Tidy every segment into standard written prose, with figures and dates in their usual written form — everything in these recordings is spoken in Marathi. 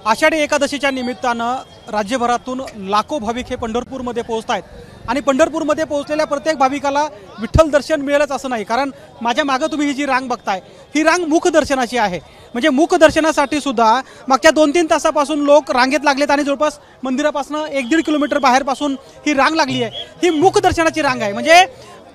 आषाढी एकादशीच्या निमित्तानं राज्यभरातून लाखो भाविक हे पंढरपूरमध्ये पोहोचत आहेत आणि पंढरपूरमध्ये पोहोचलेल्या प्रत्येक भाविकाला विठ्ठल दर्शन मिळेलच असं नाही, कारण माझ्या मागं तुम्ही ही जी रांग बघताय ही रांग मुख दर्शनाची आहे। म्हणजे मुख दर्शनासाठी सुद्धा मागच्या 2-3 तासापासून लोक रांगेत लागलेत आणि जवळपास मंदिरापासून 1-1.5 किलोमीटर बाहेरपासून ही रांग लागली आहे। ही मुख दर्शनाची रांग आहे। म्हणजे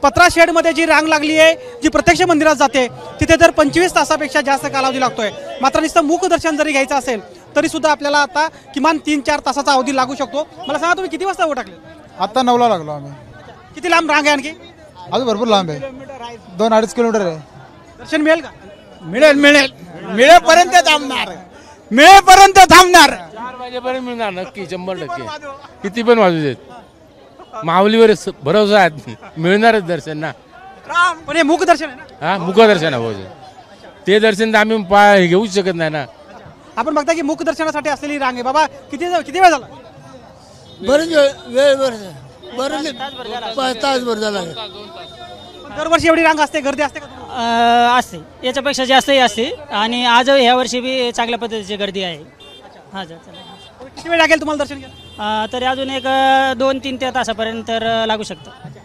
पत्रा शेडमध्ये जी रांग लागली आहे, जी प्रत्यक्ष मंदिरात जाते, तिथे तर 25 तासापेक्षा जास्त कालावधी लागतोय। मात्र नुसतं मुख दर्शन जरी घ्यायचं असेल तरी सुद्धा आपल्याला आता किमान 3-4 तासाचा अवधी लागू शकतो। मला सांगा, तुम्ही किती वाजता टाकले? आता 9ला लागलो आम्ही। किती लांब रांग आहे? आणखी अजून भरपूर लांब आहे, 2-2.5 किलोमीटर आहे। दर्शन मिळेल का? मिळेल मिळेल, मिळेपर्यंत थांबणार, मिळेपर्यंत थांबणार। 4 वाजेपर्यंत मिळणार नक्की, 100%। किती पण वाजू देत, माऊलीवर भरोसा आहे, मिळणारच दर्शन ना। पण हे मुख दर्शन आहे ना? हा, मुखदर्शन हो, ते दर्शन तर आम्ही घेऊच शकत नाही ना। आपण बघता की मुख दर्शनासाठी असलेली रांग आहे। बाबा किती वेळ झाला? बरेच वेळ बरेच 5 तासभर झाला। दरवर्षी एवढी रांग असते, गर्दी असते का? असते, याच्यापेक्षा जास्तही असते आणि आज ह्या वर्षी बी चांगल्या पद्धतीची गर्दी आहे। हा किती वेळ लागेल तुम्हाला दर्शन घ्यायला? तरी अजून एक 2-3 तासापर्यंत लागू शकतं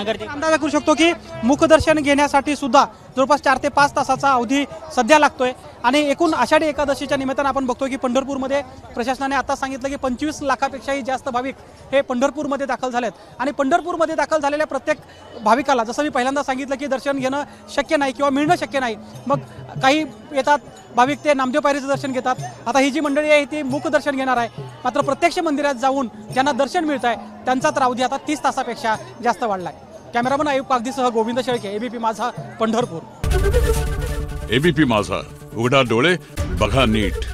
गर्दी। अंदाज करू शकतो की मुखदर्शन घेण्यासाठी सुद्धा जवळपास 4 ते 5 तासाचा अवधी सध्या लागतोय। आणि एकूण आषाढी एकादशीच्या निमित्तानं आपण बघतोय की पंढरपूरमध्ये प्रशासनाने आता सांगितलं की 25 लाखापेक्षाही जास्त भाविक हे पंढरपूरमध्ये दाखल झालेत आणि पंढरपूरमध्ये दाखल झालेल्या प्रत्येक भाविकाला, जसं मी पहिल्यांदा सांगितलं की दर्शन घेणं शक्य नाही किंवा मिळणं शक्य नाही, मग काही येतात भाविक ते नामदेव पायरीचं दर्शन घेतात। आता ही जी मंडळी आहे ती मुख दर्शन घेणार आहे। मात्र प्रत्यक्ष मंदिरात जाऊन ज्यांना दर्शन मिळत आहे त्यांचा तर अवधी आता 30 तासापेक्षा जास्त वाढलाय। कॅमेरामन अयुब कागदीसह गोविंद शेळके, एबीपी माझा, पंढरपूर। एबीपी माझा, उघडा डोळे बघा नीट।